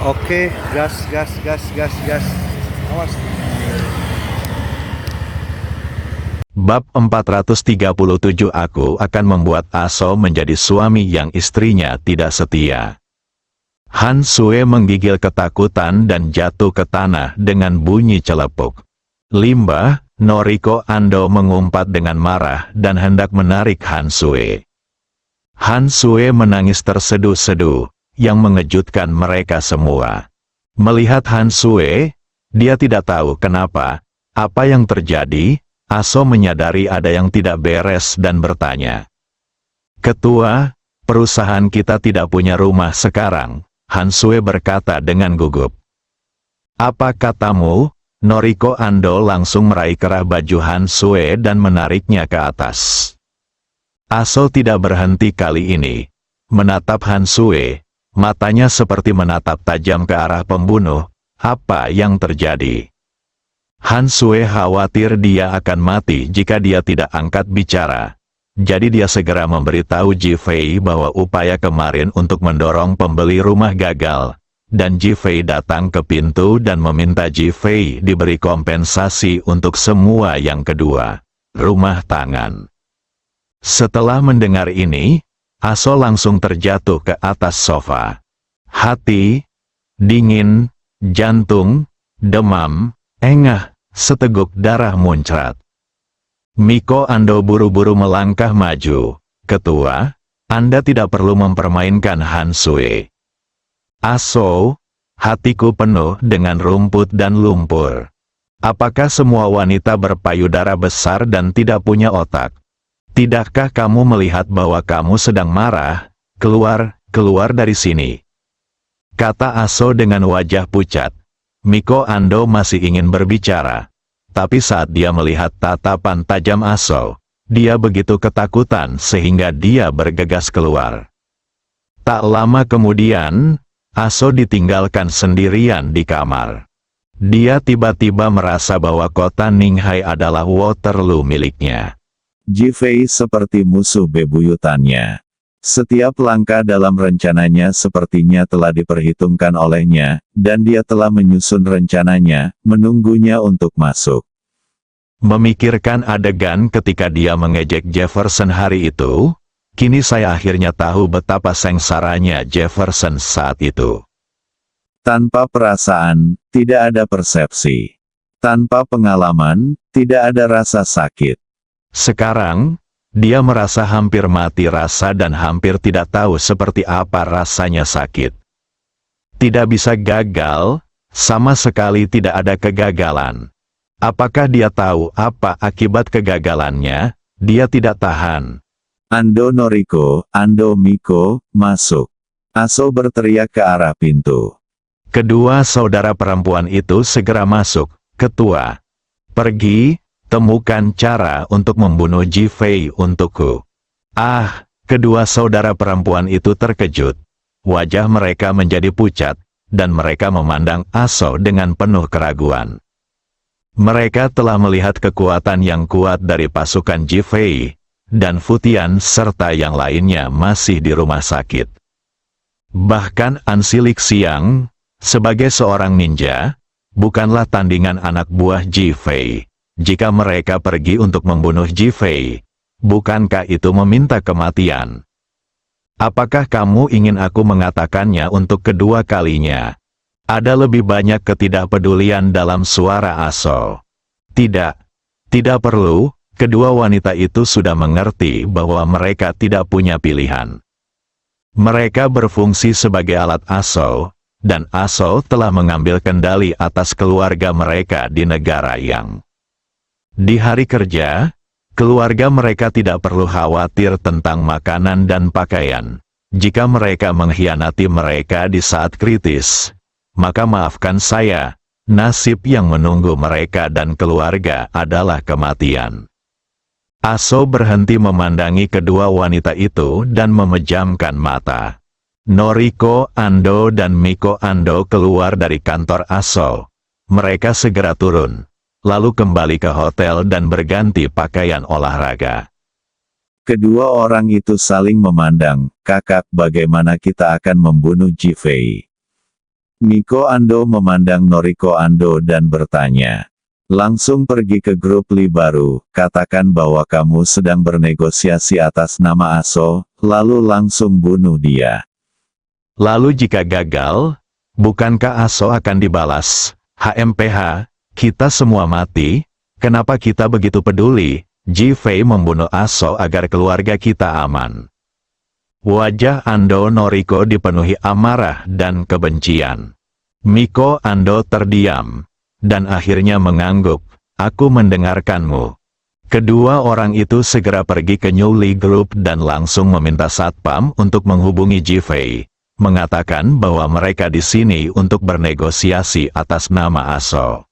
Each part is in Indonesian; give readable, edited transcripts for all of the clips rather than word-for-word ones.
Oke, gas, gas, gas, gas, gas. Awas. Bab 437. Aku akan membuat Aso menjadi suami yang istrinya tidak setia. Han Sue menggigil ketakutan dan jatuh ke tanah dengan bunyi celepuk. Limbah, Noriko Ando mengumpat dengan marah dan hendak menarik Han Sue. Han Sue menangis terseduh-seduh, yang mengejutkan mereka semua. Melihat Han Sue, dia tidak tahu kenapa, apa yang terjadi. Aso menyadari ada yang tidak beres dan bertanya. "Ketua, perusahaan kita tidak punya rumah sekarang," Han Sue berkata dengan gugup. "Apa katamu?" Noriko Ando langsung meraih kerah baju Han Sue dan menariknya ke atas. Aso tidak berhenti kali ini. Menatap Han Sue, matanya seperti menatap tajam ke arah pembunuh. Apa yang terjadi? Han Sue khawatir dia akan mati jika dia tidak angkat bicara. Jadi dia segera memberitahu Ji Fei bahwa upaya kemarin untuk mendorong pembeli rumah gagal. Dan Ji Fei datang ke pintu dan meminta Ji Fei diberi kompensasi untuk semua yang kedua. Rumah tangan. Setelah mendengar ini, Aso langsung terjatuh ke atas sofa. Hati, dingin, jantung, demam, engah, seteguk darah muncrat. Miko Ando buru-buru melangkah maju. "Ketua, Anda tidak perlu mempermainkan Han Sue." "Aso, hatiku penuh dengan rumput dan lumpur. Apakah semua wanita berpayudara besar dan tidak punya otak? Tidakkah kamu melihat bahwa kamu sedang marah? Keluar dari sini," kata Aso dengan wajah pucat. Miko Ando masih ingin berbicara. Tapi saat dia melihat tatapan tajam Aso, dia begitu ketakutan sehingga dia bergegas keluar. Tak lama kemudian, Aso ditinggalkan sendirian di kamar. Dia tiba-tiba merasa bahwa kota Ninghai adalah Waterloo miliknya. Ji Fei seperti musuh bebuyutannya. Setiap langkah dalam rencananya sepertinya telah diperhitungkan olehnya, dan dia telah menyusun rencananya, menunggunya untuk masuk. Memikirkan adegan ketika dia mengejek Jefferson hari itu, kini saya akhirnya tahu betapa sengsaranya Jefferson saat itu. Tanpa perasaan, tidak ada persepsi. Tanpa pengalaman, tidak ada rasa sakit. Sekarang, dia merasa hampir mati rasa dan hampir tidak tahu seperti apa rasanya sakit. Tidak bisa gagal, sama sekali tidak ada kegagalan. Apakah dia tahu apa akibat kegagalannya? Dia tidak tahan. "Ando Noriko, Ando Miko, masuk." Aso berteriak ke arah pintu. Kedua saudara perempuan itu segera masuk. "Ketua, pergi, temukan cara untuk membunuh Ji Fei untukku." Ah, kedua saudara perempuan itu terkejut. Wajah mereka menjadi pucat, dan mereka memandang Aso dengan penuh keraguan. Mereka telah melihat kekuatan yang kuat dari pasukan Ji Fei, dan Futian serta yang lainnya masih di rumah sakit. Bahkan Ansilik Siang, sebagai seorang ninja, bukanlah tandingan anak buah Ji Fei. Jika mereka pergi untuk membunuh Ji Fei, bukankah itu meminta kematian? Apakah kamu ingin aku mengatakannya untuk kedua kalinya? Ada lebih banyak ketidakpedulian dalam suara Aso. Tidak, tidak perlu, kedua wanita itu sudah mengerti bahwa mereka tidak punya pilihan. Mereka berfungsi sebagai alat Aso, dan Aso telah mengambil kendali atas keluarga mereka di negara yang di hari kerja, keluarga mereka tidak perlu khawatir tentang makanan dan pakaian. Jika mereka mengkhianati mereka di saat kritis, maka maafkan saya, nasib yang menunggu mereka dan keluarga adalah kematian. Aso berhenti memandangi kedua wanita itu dan memejamkan mata. Noriko Ando dan Miko Ando keluar dari kantor Aso. Mereka segera turun, lalu kembali ke hotel dan berganti pakaian olahraga. Kedua orang itu saling memandang. "Kakak, bagaimana kita akan membunuh Ji Fei?" Miko Ando memandang Noriko Ando dan bertanya. Langsung pergi ke grup Li baru, katakan bahwa kamu sedang bernegosiasi atas nama Aso, lalu langsung bunuh dia. Lalu jika gagal, bukankah Aso akan dibalas? HMPH, kita semua mati, kenapa kita begitu peduli? Ji Fei membunuh Aso agar keluarga kita aman. Wajah Ando Noriko dipenuhi amarah dan kebencian. Miko Ando terdiam, dan akhirnya mengangguk, aku mendengarkanmu. Kedua orang itu segera pergi ke New Li Group dan langsung meminta satpam untuk menghubungi Ji Fei, mengatakan bahwa mereka di sini untuk bernegosiasi atas nama Aso.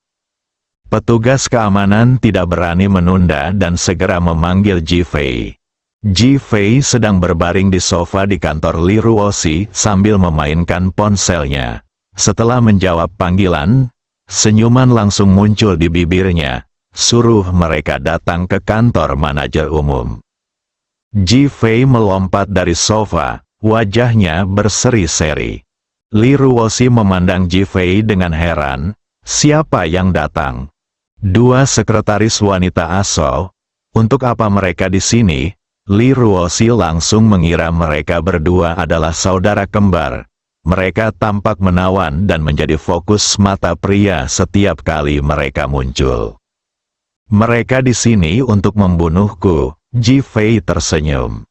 Petugas keamanan tidak berani menunda dan segera memanggil Ji Fei. Ji Fei sedang berbaring di sofa di kantor Li Ruoxi sambil memainkan ponselnya. Setelah menjawab panggilan, senyuman langsung muncul di bibirnya. Suruh mereka datang ke kantor manajer umum. Ji Fei melompat dari sofa, wajahnya berseri-seri. Li Ruoxi memandang Ji Fei dengan heran. Siapa yang datang? Dua sekretaris wanita Aso. Untuk apa mereka di sini? Li Ruoxi langsung mengira mereka berdua adalah saudara kembar. Mereka tampak menawan dan menjadi fokus mata pria setiap kali mereka muncul. Mereka di sini untuk membunuhku, Ji Fei tersenyum.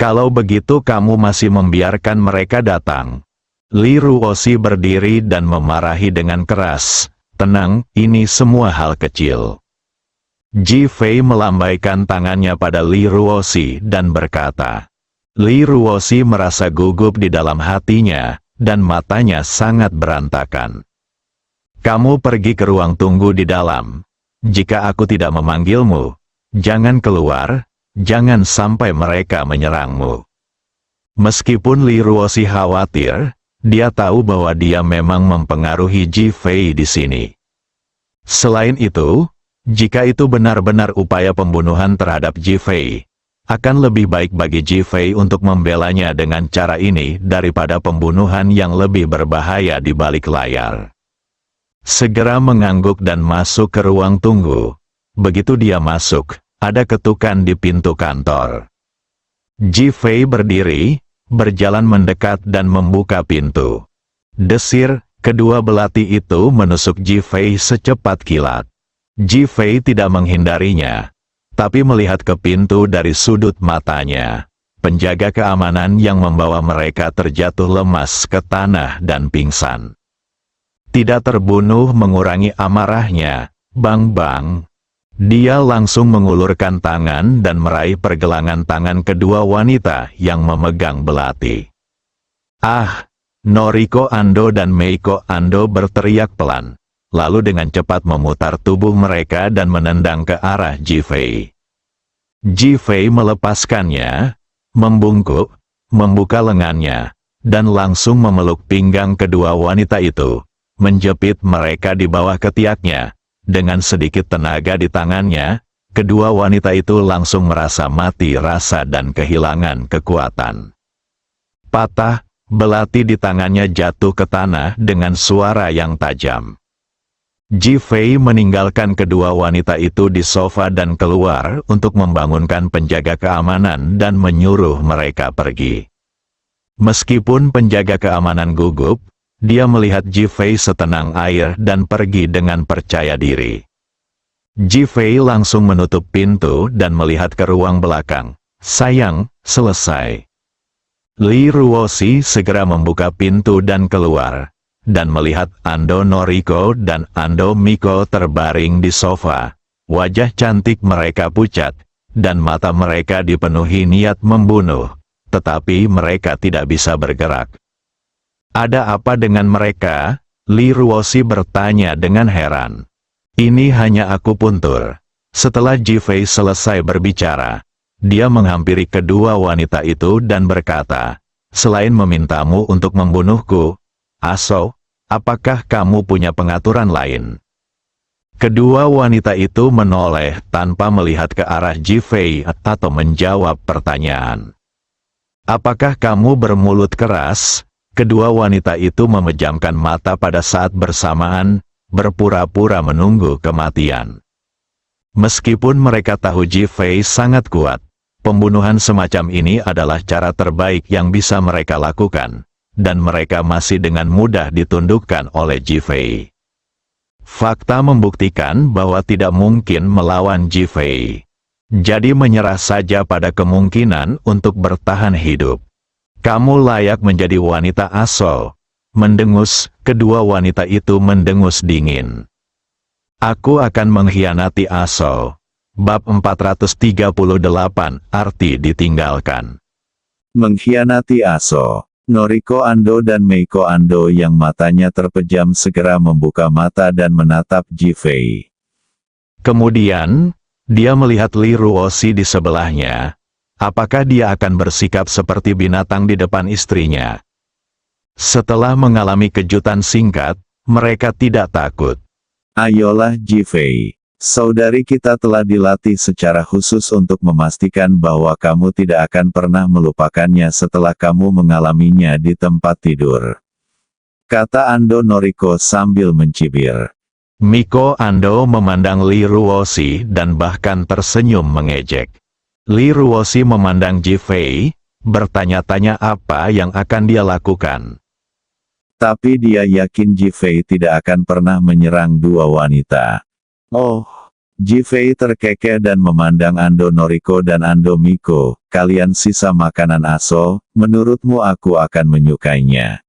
Kalau begitu kamu masih membiarkan mereka datang. Li Ruoxi berdiri dan memarahi dengan keras. Tenang, ini semua hal kecil. Ji Fei melambaikan tangannya pada Li Ruoxi dan berkata. Li Ruoxi merasa gugup di dalam hatinya, dan matanya sangat berantakan. Kamu pergi ke ruang tunggu di dalam. Jika aku tidak memanggilmu, jangan keluar, jangan sampai mereka menyerangmu. Meskipun Li Ruoxi khawatir, dia tahu bahwa dia memang mempengaruhi Ji Fei di sini. Selain itu, jika itu benar-benar upaya pembunuhan terhadap Ji Fei, akan lebih baik bagi Ji Fei untuk membelanya dengan cara ini daripada pembunuhan yang lebih berbahaya di balik layar. Segera mengangguk dan masuk ke ruang tunggu. Begitu dia masuk, ada ketukan di pintu kantor. Ji Fei berdiri, berjalan mendekat dan membuka pintu. Desir, kedua belati itu menusuk Ji Fei secepat kilat. Ji Fei tidak menghindarinya, tapi melihat ke pintu dari sudut matanya. Penjaga keamanan yang membawa mereka terjatuh lemas ke tanah dan pingsan. Tidak terbunuh mengurangi amarahnya, bang. Dia langsung mengulurkan tangan dan meraih pergelangan tangan kedua wanita yang memegang belati. Ah! Noriko Ando dan Meiko Ando berteriak pelan. Lalu dengan cepat memutar tubuh mereka dan menendang ke arah Ji Fei. Ji Fei melepaskannya, membungkuk, membuka lengannya, dan langsung memeluk pinggang kedua wanita itu, menjepit mereka di bawah ketiaknya. Dengan sedikit tenaga di tangannya, kedua wanita itu langsung merasa mati rasa dan kehilangan kekuatan. Patah, belati di tangannya jatuh ke tanah dengan suara yang tajam. Ji Fei meninggalkan kedua wanita itu di sofa dan keluar untuk membangunkan penjaga keamanan dan menyuruh mereka pergi. Meskipun penjaga keamanan gugup, dia melihat Ji Fei setenang air dan pergi dengan percaya diri. Ji Fei langsung menutup pintu dan melihat ke ruang belakang. Sayang, selesai. Li Ruoxi segera membuka pintu dan keluar. Dan melihat Ando Noriko dan Ando Miko terbaring di sofa. Wajah cantik mereka pucat, dan mata mereka dipenuhi niat membunuh, tetapi mereka tidak bisa bergerak. Ada apa dengan mereka? Li Ruoxi bertanya dengan heran. Ini hanya akupuntur. Setelah Ji Fei selesai berbicara, dia menghampiri kedua wanita itu dan berkata, selain memintamu untuk membunuhku, Aso, apakah kamu punya pengaturan lain? Kedua wanita itu menoleh tanpa melihat ke arah Ji Fei atau menjawab pertanyaan. Apakah kamu bermulut keras? kedua wanita itu memejamkan mata pada saat bersamaan, berpura-pura menunggu kematian. Meskipun mereka tahu Ji Fei sangat kuat, pembunuhan semacam ini adalah cara terbaik yang bisa mereka lakukan, dan mereka masih dengan mudah ditundukkan oleh Ji Fei. Fakta membuktikan bahwa tidak mungkin melawan Ji Fei. Jadi menyerah saja pada kemungkinan untuk bertahan hidup. Kamu layak menjadi wanita Aso. Mendengus, kedua wanita itu mendengus dingin. Aku akan mengkhianati Aso. Bab 438, arti ditinggalkan. Mengkhianati Aso. Noriko Ando dan Meiko Ando yang matanya terpejam segera membuka mata dan menatap Ji Fei. Kemudian, dia melihat Li Ruoxi di sebelahnya. Apakah dia akan bersikap seperti binatang di depan istrinya? Setelah mengalami kejutan singkat, mereka tidak takut. Ayolah Ji Fei. Saudari kita telah dilatih secara khusus untuk memastikan bahwa kamu tidak akan pernah melupakannya setelah kamu mengalaminya di tempat tidur. Kata Ando Noriko sambil mencibir. Miko Ando memandang Li Ruoxi dan bahkan tersenyum mengejek. Li Ruoxi memandang Ji Fei, bertanya-tanya apa yang akan dia lakukan. Tapi dia yakin Ji Fei tidak akan pernah menyerang dua wanita. Oh, Ji Fei terkekeh dan memandang Ando Noriko dan Ando Miko, kalian sisa makanan Aso, menurutmu aku akan menyukainya.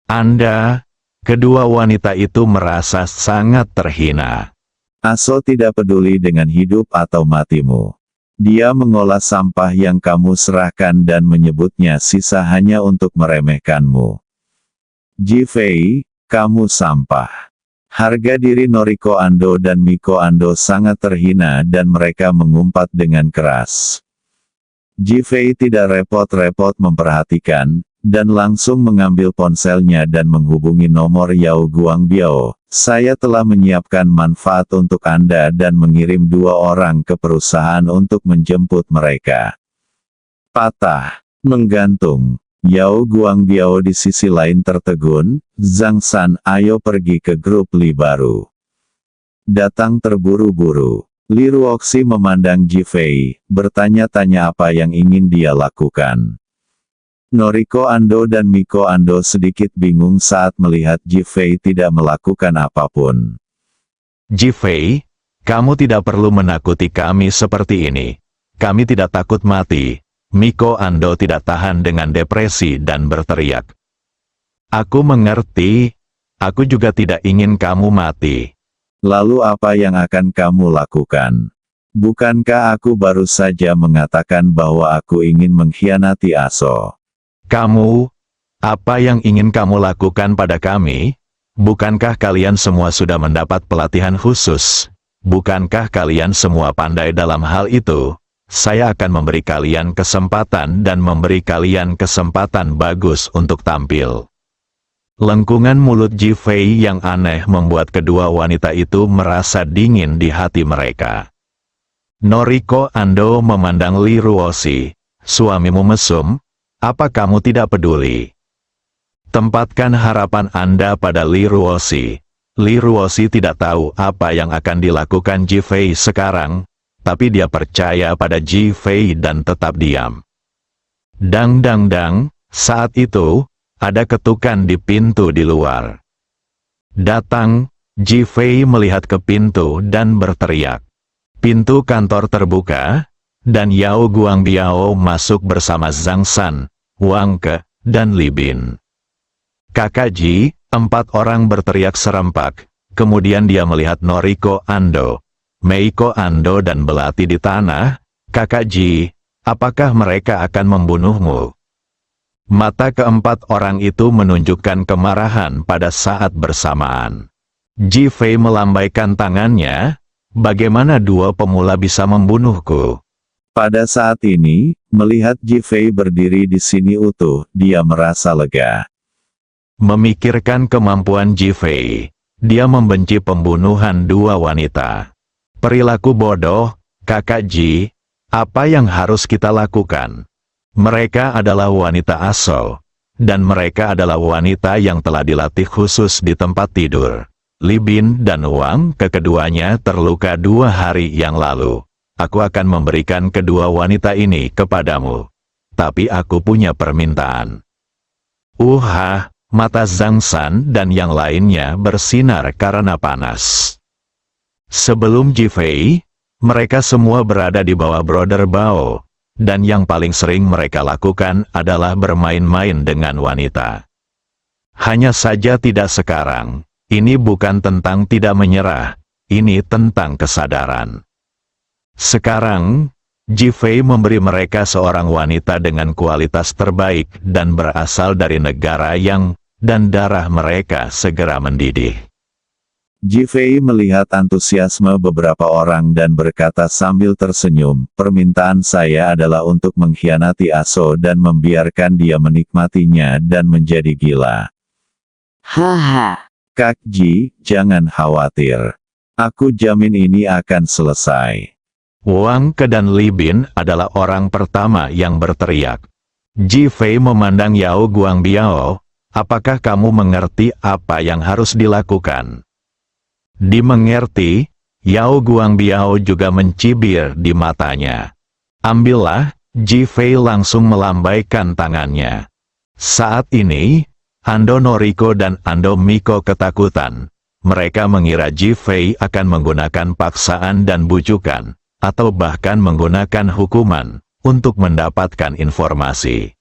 Anda, kedua wanita itu merasa sangat terhina. Aso tidak peduli dengan hidup atau matimu. Dia mengolah sampah yang kamu serahkan dan menyebutnya sisa hanya untuk meremehkanmu. Ji Fei, kamu sampah. Harga diri Noriko Ando dan Miko Ando sangat terhina dan mereka mengumpat dengan keras. Ji Fei tidak repot-repot memperhatikan, dan langsung mengambil ponselnya dan menghubungi nomor Yao Guangbiao. Saya telah menyiapkan manfaat untuk Anda dan mengirim 2 orang ke perusahaan untuk menjemput mereka. Patah, menggantung. Yao Guangbiao di sisi lain tertegun, Zhang San, ayo pergi ke grup Li baru. Datang terburu-buru. Li Ruoxi memandang Ji Fei, bertanya-tanya apa yang ingin dia lakukan. Noriko Ando dan Miko Ando sedikit bingung saat melihat Ji Fei tidak melakukan apapun. Ji Fei, kamu tidak perlu menakuti kami seperti ini. Kami tidak takut mati. Miko Ando tidak tahan dengan depresi dan berteriak. Aku mengerti, aku juga tidak ingin kamu mati. Lalu apa yang akan kamu lakukan? Bukankah aku baru saja mengatakan bahwa aku ingin mengkhianati Aso? Kamu, apa yang ingin kamu lakukan pada kami? Bukankah kalian semua sudah mendapat pelatihan khusus? Bukankah kalian semua pandai dalam hal itu? Saya akan memberi kalian kesempatan dan memberi kalian kesempatan bagus untuk tampil. Lengkungan mulut Ji Fei yang aneh membuat kedua wanita itu merasa dingin di hati mereka. Noriko Ando memandang Li Ruoxi. Suamimu mesum? Apa kamu tidak peduli? Tempatkan harapan Anda pada Li Ruoxi. Li Ruoxi tidak tahu apa yang akan dilakukan Ji Fei sekarang, tapi dia percaya pada Ji Fei dan tetap diam. Dang dang dang, saat itu, ada ketukan di pintu di luar. Datang, Ji Fei melihat ke pintu dan berteriak. Pintu kantor terbuka, dan Yao Guangbiao masuk bersama Zhang San, Wang Ke, dan Li Bin. Kakak Ji, 4 orang berteriak serempak, kemudian dia melihat Noriko Ando, Meiko Ando dan Belati di tanah. Kakak Ji, apakah mereka akan membunuhmu? Mata keempat orang itu menunjukkan kemarahan pada saat bersamaan. Ji Fei melambaikan tangannya, bagaimana 2 pemula bisa membunuhku? Pada saat ini, melihat Ji Fei berdiri di sini utuh, dia merasa lega. Memikirkan kemampuan Ji Fei, dia membenci pembunuhan 2 wanita. Perilaku bodoh, Kakak Ji, apa yang harus kita lakukan? Mereka adalah wanita Aso. dan mereka adalah wanita yang telah dilatih khusus di tempat tidur. Li Bin dan Wang keduanya terluka 2 hari yang lalu. Aku akan memberikan kedua wanita ini kepadamu. Tapi aku punya permintaan. Mata Zhang San dan yang lainnya bersinar karena panas. Sebelum Ji Fei, mereka semua berada di bawah Brother Bao, dan yang paling sering mereka lakukan adalah bermain-main dengan wanita. Hanya saja tidak sekarang. Ini bukan tentang tidak menyerah, ini tentang kesadaran. Sekarang, Ji Fei memberi mereka seorang wanita dengan kualitas terbaik dan berasal dari negara yang, dan darah mereka segera mendidih. Ji Fei melihat antusiasme beberapa orang dan berkata sambil tersenyum, permintaan saya adalah untuk mengkhianati Aso dan membiarkan dia menikmatinya dan menjadi gila. Haha. Kak Ji, jangan khawatir. Aku jamin ini akan selesai. Wang Ke dan Li Bin adalah orang pertama yang berteriak. Ji Fei memandang Yao Guangbiao, apakah kamu mengerti apa yang harus dilakukan? Dimengerti, Yao Guangbiao juga mencibir di matanya. Ambillah, Ji Fei langsung melambaikan tangannya. Saat ini, Ando Noriko dan Ando Miko ketakutan. Mereka mengira Ji Fei akan menggunakan paksaan dan bujukan, atau bahkan menggunakan hukuman, untuk mendapatkan informasi.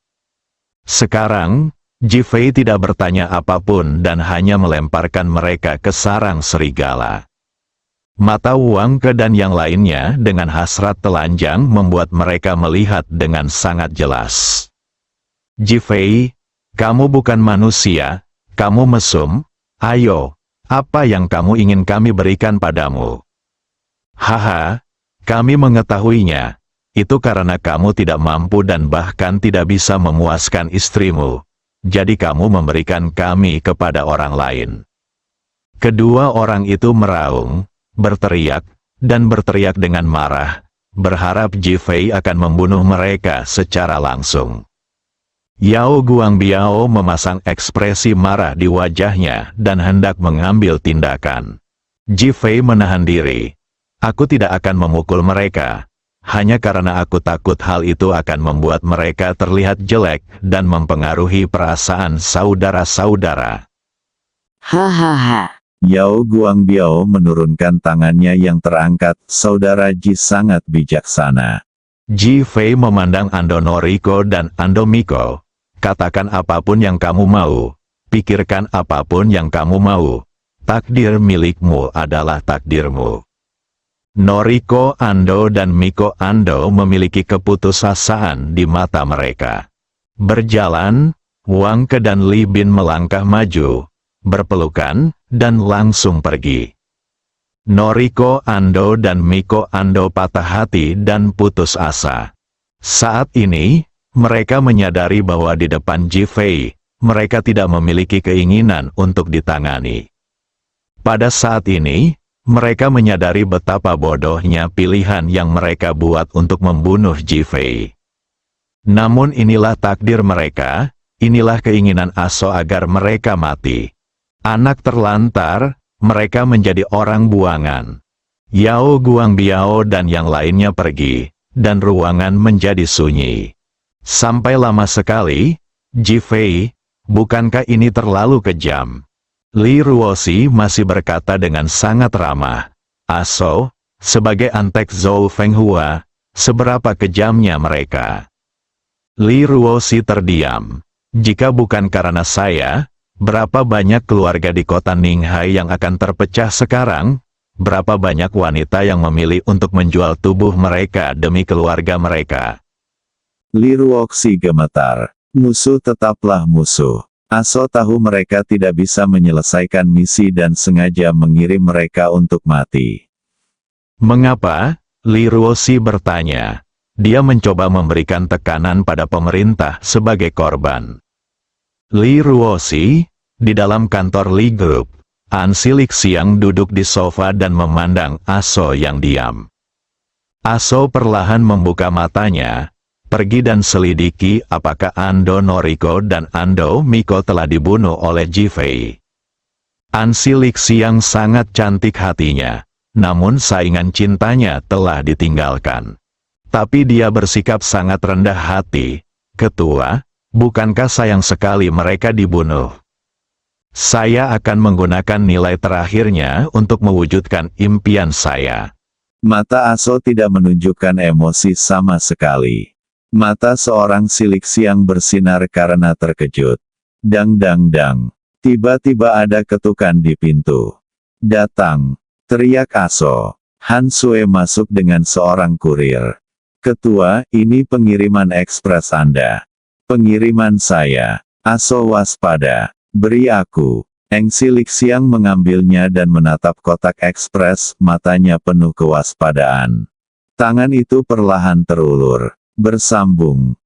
Sekarang, Ji Fei tidak bertanya apapun dan hanya melemparkan mereka ke sarang serigala. Mata Wang Ke dan yang lainnya dengan hasrat telanjang membuat mereka melihat dengan sangat jelas. Ji Fei, kamu bukan manusia, kamu mesum, ayo, apa yang kamu ingin kami berikan padamu? Haha, kami mengetahuinya, itu karena kamu tidak mampu dan bahkan tidak bisa memuaskan istrimu. Jadi kamu memberikan kami kepada orang lain. Kedua orang itu meraung, berteriak, dan berteriak dengan marah, berharap Ji Fei akan membunuh mereka secara langsung. Yao Guangbiao memasang ekspresi marah di wajahnya dan hendak mengambil tindakan. Ji Fei menahan diri. Aku tidak akan memukul mereka. Hanya karena aku takut hal itu akan membuat mereka terlihat jelek dan mempengaruhi perasaan saudara-saudara. Hahaha. Yao Guangbiao menurunkan tangannya yang terangkat, saudara Ji sangat bijaksana. Ji Fei memandang Ando Noriko dan Ando Miko. Katakan apapun yang kamu mau, pikirkan apapun yang kamu mau. Takdir milikmu adalah takdirmu. Noriko Ando dan Miko Ando memiliki keputusasaan di mata mereka. Berjalan, Wang Ke dan Li Bin melangkah maju, berpelukan, dan langsung pergi. Noriko Ando dan Miko Ando patah hati dan putus asa. Saat ini, mereka menyadari bahwa di depan Ji Fei, mereka tidak memiliki keinginan untuk ditangani. Pada saat ini, mereka menyadari betapa bodohnya pilihan yang mereka buat untuk membunuh Ji Fei. Namun inilah takdir mereka, inilah keinginan Aso agar mereka mati. Anak terlantar, mereka menjadi orang buangan. Yao Guangbiao dan yang lainnya pergi, dan ruangan menjadi sunyi. Sampai lama sekali, Ji Fei, bukankah ini terlalu kejam? Li Ruoxi masih berkata dengan sangat ramah. Aso, sebagai antek Zhou Fenghua, seberapa kejamnya mereka? Li Ruoxi terdiam. Jika bukan karena saya, berapa banyak keluarga di kota Ninghai yang akan terpecah sekarang? Berapa banyak wanita yang memilih untuk menjual tubuh mereka demi keluarga mereka? Li Ruoxi gemetar. Musuh tetaplah musuh. Aso tahu mereka tidak bisa menyelesaikan misi dan sengaja mengirim mereka untuk mati. Mengapa? Li Ruoxi bertanya. Dia mencoba memberikan tekanan pada pemerintah sebagai korban. Li Ruoxi, di dalam kantor Li Group, An Silixiang duduk di sofa dan memandang Aso yang diam. Aso perlahan membuka matanya, Pergi dan selidiki apakah Ando Noriko dan Ando Miko telah dibunuh oleh Jifei. An Si Lixiang sangat cantik hatinya, namun saingan cintanya telah ditinggalkan. Tapi dia bersikap sangat rendah hati. Ketua, bukankah sayang sekali mereka dibunuh? Saya akan menggunakan nilai terakhirnya untuk mewujudkan impian saya. Mata Aso tidak menunjukkan emosi sama sekali. Mata seorang Si Lixiang bersinar karena terkejut. Dang dang dang. Tiba-tiba ada ketukan di pintu. Datang, teriak Aso. Han Sue masuk dengan seorang kurir. Ketua, ini pengiriman ekspres Anda. Pengiriman saya. Aso waspada. Beri aku. Eng Si Lixiang mengambilnya dan menatap kotak ekspres, matanya penuh kewaspadaan. Tangan itu perlahan terulur. Bersambung.